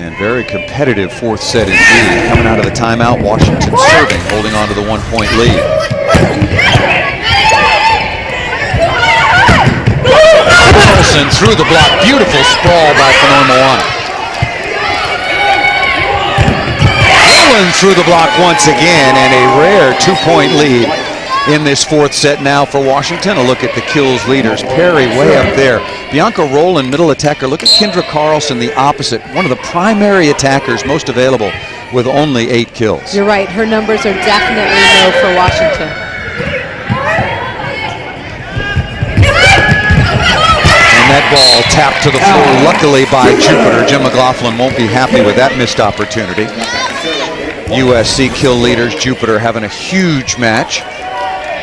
And very competitive fourth set indeed. Coming out of the timeout, Washington serving, holding on to the 1-point lead. Carlson through the block. Beautiful sprawl by Fonoimoana. Falyn through the block once again, and a rare 2-point lead in this fourth set now for Washington. A look at the kills leaders. Perry way up there. Bianca Rowland, middle attacker. Look at Kendra Carlson, the opposite. One of the primary attackers, most available, with only 8 kills. You're right. Her numbers are definitely low for Washington. And that ball tapped to the floor, luckily by Jupiter. Jim McLaughlin won't be happy with that missed opportunity. USC kill leaders. Jupiter having a huge match.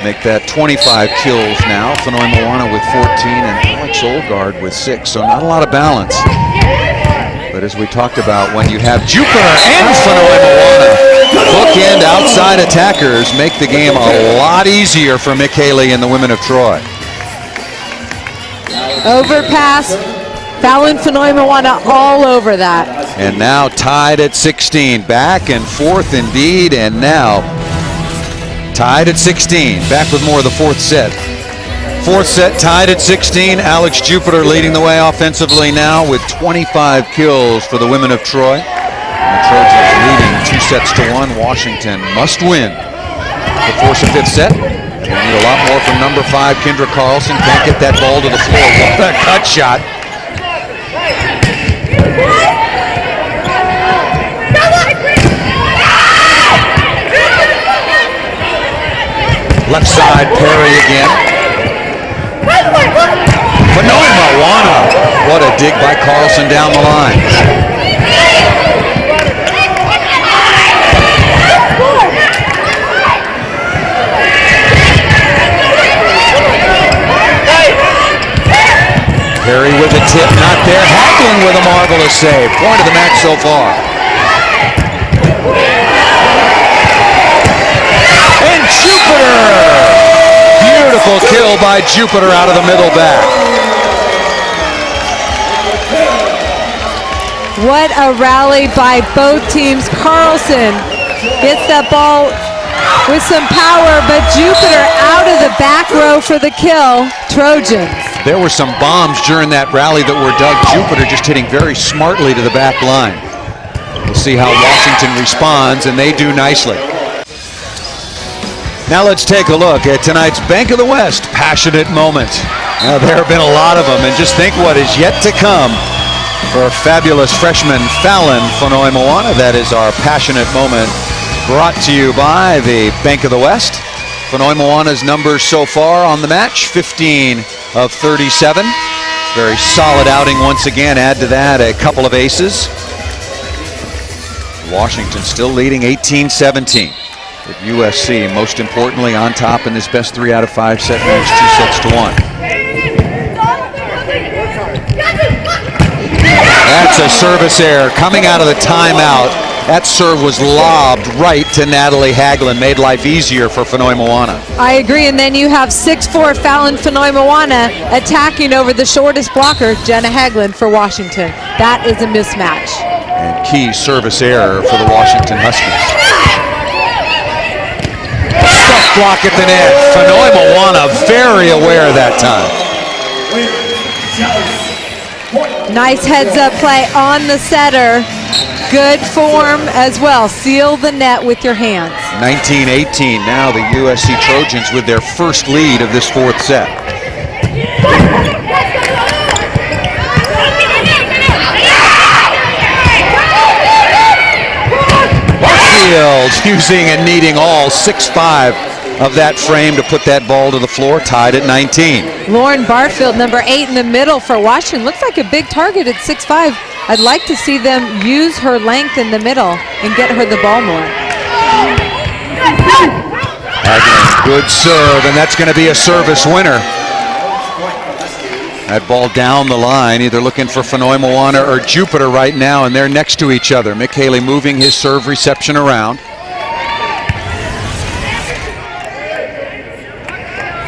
Make that 25 kills now. Fonoimoana with 14 and Alex Olgard with 6. So not a lot of balance. But as we talked about, when you have Jupiter and Fonoimoana, bookend outside attackers make the game a lot easier for Mick Haley and the women of Troy. Overpass. Falyn Fonoimoana all over that. And now tied at 16. Back and forth indeed. And now tied at 16. Back with more of the fourth set. Fourth set tied at 16. Alex Jupiter leading the way offensively now with 25 kills for the women of Troy. And the Trojans leading 2-1. Washington must win to force a fifth set. They need a lot more from number 5, Kendra Carlson. Can't get that ball to the floor. What a cut shot. Left side, Perry again. Fonoimoana. What a dig by Carlson down the line. Perry with a tip, not there. Hagelin with a marvelous save. Point of the match so far. And Jupiter! Beautiful kill by Jupiter out of the middle back. What a rally by both teams. Carlson gets that ball with some power, but Jupiter out of the back row for the kill. Trojans. There were some bombs during that rally that were dug. Jupiter just hitting very smartly to the back line. We'll see how Washington responds, and they do nicely. Now let's take a look at tonight's Bank of the West passionate moment. Now there have been a lot of them, and just think what is yet to come for fabulous freshman Falyn Fonoimoana. That is our passionate moment, brought to you by the Bank of the West. Fonoimoana's numbers so far on the match, 15 of 37. Very solid outing once again. Add to that a couple of aces. Washington still leading 18-17. With USC, most importantly, on top in this best 3 out of 5 set match, 2-1. That's a service error coming out of the timeout. That serve was lobbed right to Natalie Hagelin, made life easier for Fonoimoana. I agree, and then you have 6'4" Falyn Fonoimoana attacking over the shortest blocker, Jenna Hagelin, for Washington. That is a mismatch. And key service error for the Washington Huskies. Stuff block at the net. Fonoimoana very aware that time. Nice heads-up play on the setter. Good form as well. Seal the net with your hands. 19-18 now, the USC Trojans with their first lead of this fourth set. Barfield using and needing all 6'5" of that frame to put that ball to the floor, tied at 19. Lauren Barfield, number 8 in the middle for Washington. Looks like a big target at 6'5". I'd like to see them use her length in the middle and get her the ball more. Hagelin, good serve, and that's going to be a service winner. That ball down the line, either looking for Fonoimoana or Jupiter right now, and they're next to each other. Mick Haley moving his serve reception around.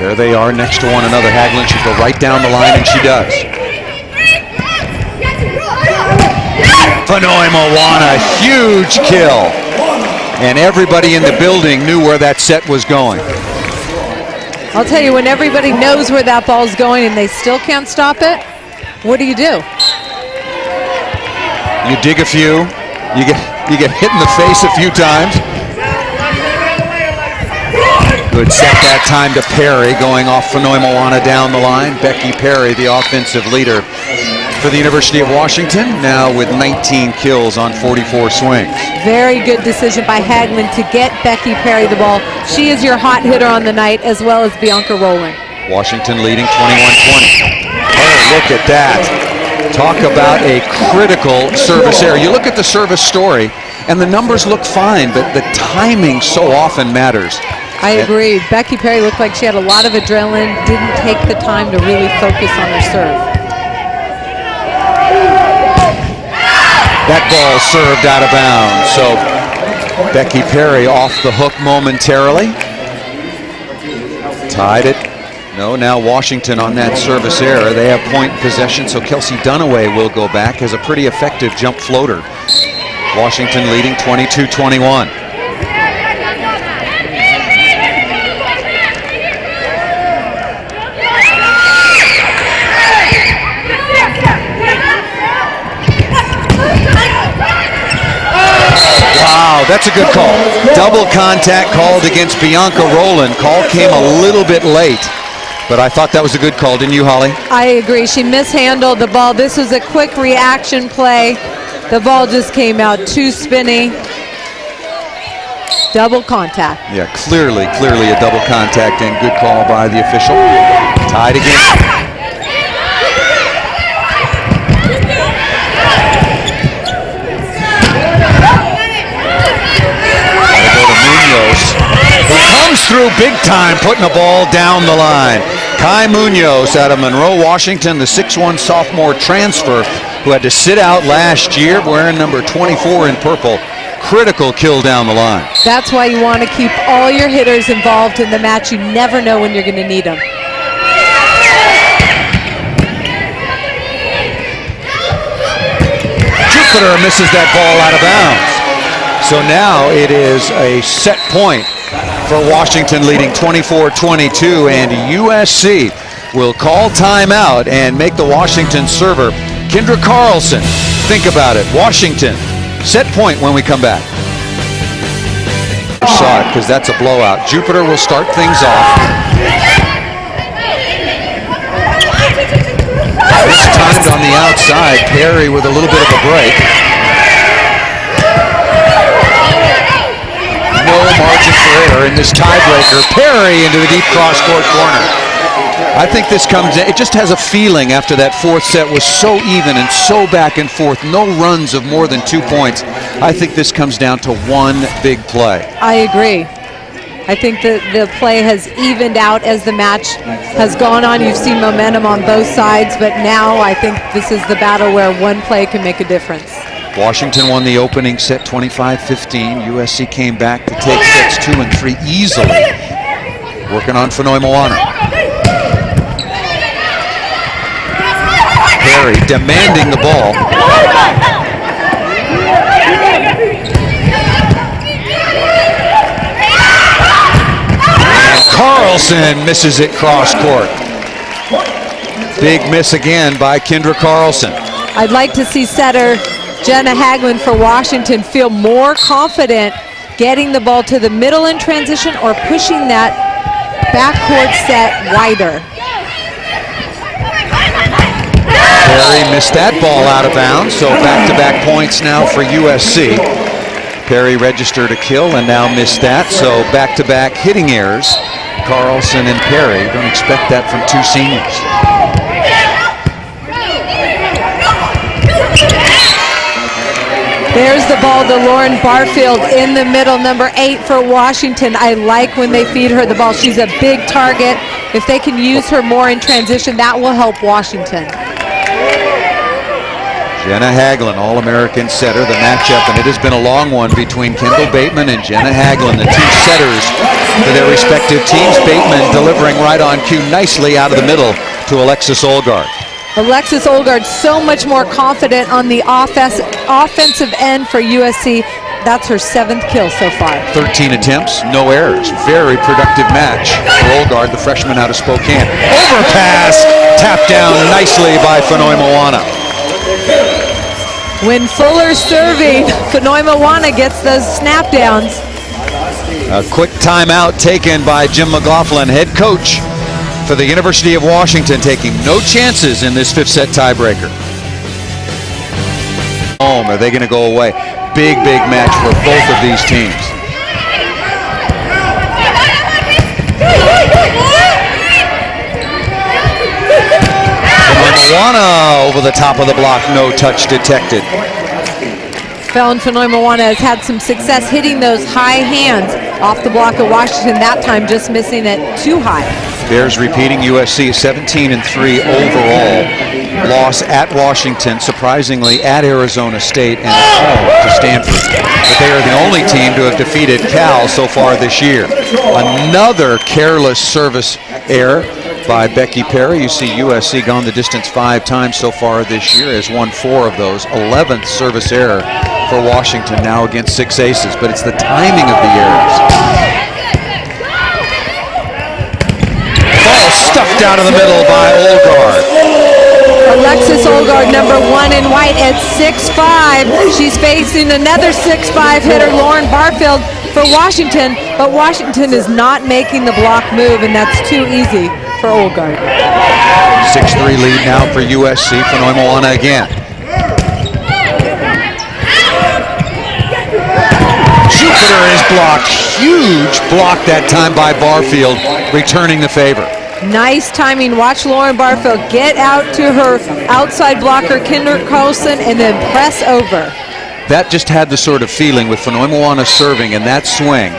There they are next to one another. Hagelin should go right down the line, and she does. Fonoimoana, huge kill. And everybody in the building knew where that set was going. I'll tell you, when everybody knows where that ball's going and they still can't stop it, what do? You dig a few, you get hit in the face a few times. Good set that time to Perry, going off Fonoimoana down the line. Becky Perry, the offensive leader for the University of Washington, now with 19 kills on 44 swings. Very good decision by Hagelin to get Becky Perry the ball. She is your hot hitter on the night, as well as Bianca Rowland. Washington leading 21-20. Oh, look at that. Talk about a critical service error. You look at the service story, and the numbers look fine, but the timing so often matters. I agree. Becky Perry looked like she had a lot of adrenaline, didn't take the time to really focus on her serve. That ball served out of bounds, so Becky Perry off the hook momentarily. Tied it. No, now Washington on that service error. They have point possession, so Kelsey Dunaway will go back, has a pretty effective jump floater. Washington leading 22-21. Wow, that's a good call. Double contact called against Bianca Rowland. Call came a little bit late, but I thought that was a good call, didn't you, Holly? I agree. She mishandled the ball. This was a quick reaction play. The ball just came out too spinny. Double contact. Yeah, clearly a double contact, and good call by the official. Tied again. Who comes through big time, putting the ball down the line. Kai Munoz out of Monroe, Washington, the 6'1 sophomore transfer who had to sit out last year wearing number 24 in purple. Critical kill down the line. That's why you want to keep all your hitters involved in the match. You never know when you're going to need them. Jupiter misses that ball out of bounds. So now it is a set point for Washington, leading 24-22, and USC will call timeout and make the Washington server Kendra Carlson think about it. Washington, set point when we come back. Saw it because that's a blowout. Jupiter will start things off. This timed on the outside. Perry with a little bit of a break. No margin for error in this tiebreaker. Perry into the deep cross-court corner. I think this comes in, it just has a feeling after that fourth set was so even and so back and forth, no runs of more than 2 points. I think this comes down to one big play. I agree. I think that the play has evened out as the match has gone on. You've seen momentum on both sides, but now I think this is the battle where one play can make a difference. Washington won the opening set 25-15. USC came back to take sets 2 and 3 easily. Working on Fonoimoana. Perry demanding the ball. And Carlson misses it cross court. Big miss again by Kendra Carlson. I'd like to see setter Jenna Hagelin for Washington feel more confident getting the ball to the middle in transition or pushing that backcourt set wider. Perry missed that ball out of bounds, so back-to-back points now for USC. Perry registered a kill and now missed that, so back-to-back hitting errors. Carlson and Perry, don't expect that from two seniors. There's the ball to Lauren Barfield in the middle, number 8 for Washington. I like when they feed her the ball. She's a big target. If they can use her more in transition, that will help Washington. Jenna Hagelin, All-American setter, the matchup, and it has been a long one between Kendall Bateman and Jenna Hagelin, the two setters for their respective teams. Bateman delivering right on cue nicely out of the middle to Alexis Olgard. Alexis Olgaard so much more confident on the offensive end for USC. That's her 7th kill so far. 13 attempts, no errors. Very productive match for Olgaard, the freshman out of Spokane. Overpass, tapped down nicely by Fonoimoana. When Fuller's serving, Fonoimoana gets those snap downs. A quick timeout taken by Jim McLaughlin, head coach for the University of Washington, taking no chances in this 5th set tiebreaker. Are they going to go away? Big match for both of these teams. Fonoimoana over the top of the block, no touch detected. Falyn Fonoimoana has had some success hitting those high hands off the block of Washington, that time just missing it too high. Bears repeating. USC 17-3 overall. Loss at Washington, surprisingly at Arizona State, and home to Stanford. But they are the only team to have defeated Cal so far this year. Another careless service error by Becky Perry. You see USC gone the distance 5 times so far this year, has won 4 of those. 11th service error for Washington now against 6 aces, but it's the timing of the errors. Ball stuffed out of the middle by Olgaard. Alexis Olgaard, number 1 in white at 6'5". She's facing another 6'5" hitter, Lauren Barfield, for Washington, but Washington is not making the block move, and that's too easy for Olgaard. 6-3 lead now for USC. Fonoimoana again. Jupiter is blocked. Huge block that time by Barfield, returning the favor. Nice timing. Watch Lauren Barfield get out to her outside blocker, Kinder Carlson, and then press over. That just had the sort of feeling with Fonoimoana serving and that swing.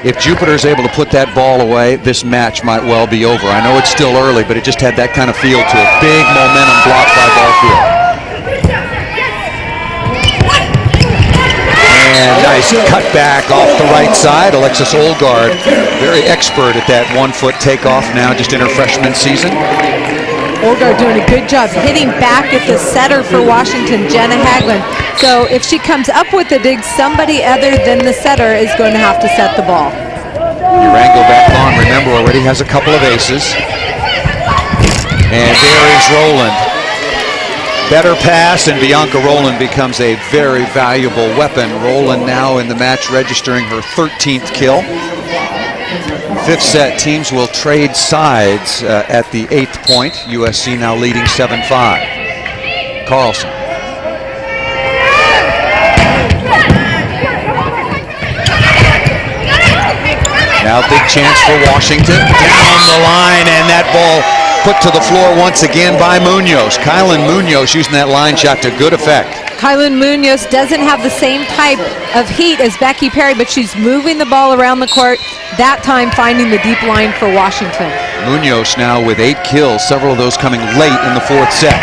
If Jupiter's able to put that ball away, this match might well be over. I know it's still early, but it just had that kind of feel to it. Big momentum block by Barfield. And nice cut back off the right side. Alexis Olgaard, very expert at that 1-foot takeoff now, just in her freshman season. Olgaard doing a good job hitting back at the setter for Washington, Jenna Haglund. So if she comes up with the dig, somebody other than the setter is going to have to set the ball. Urango back on, remember, already has a couple of aces. And there is Rowland. Better pass, and Bianca Rowland becomes a very valuable weapon. Rowland now in the match registering her 13th kill. 5th set, teams will trade sides at the 8th point. USC now leading 7-5. Carlson. Now big chance for Washington. Down the line, and that ball put to the floor once again by Munoz. Kylan Munoz using that line shot to good effect. Kylan Munoz doesn't have the same type of heat as Becky Perry, but she's moving the ball around the court, that time finding the deep line for Washington. Munoz now with 8 kills, several of those coming late in the 4th set.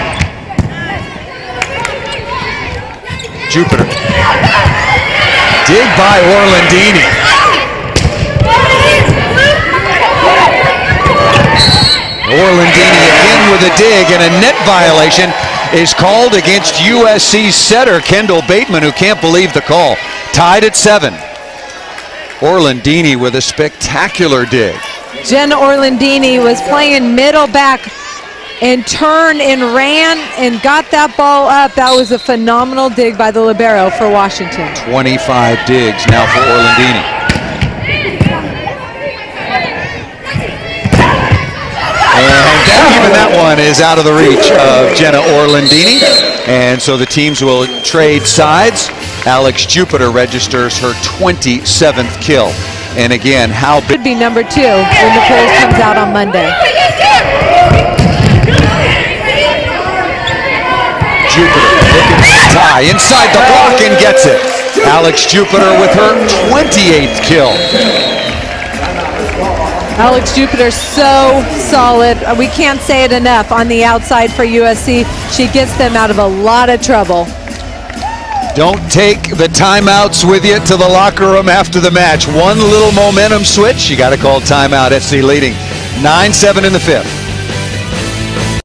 Jupiter. Dig by Orlandini. Orlandini again with a dig, and a net violation is called against USC setter Kendall Bateman, who can't believe the call. Tied at 7. Orlandini with a spectacular dig. Jenna Orlandini was playing middle back and turned and ran and got that ball up. That was a phenomenal dig by the libero for Washington. 25 digs now for Orlandini. And even that one is out of the reach of Jenna Orlandini. And so the teams will trade sides. Alex Jupiter registers her 27th kill. And again, how big could be number 2 when the polls comes out on Monday. Jupiter looking to tie inside the block and gets it. Alex Jupiter with her 28th kill. Alex Jupiter so solid. We can't say it enough on the outside for USC. She gets them out of a lot of trouble. Don't take the timeouts with you to the locker room after the match. One little momentum switch, you got to call timeout. SC leading 9-7 in the 5th.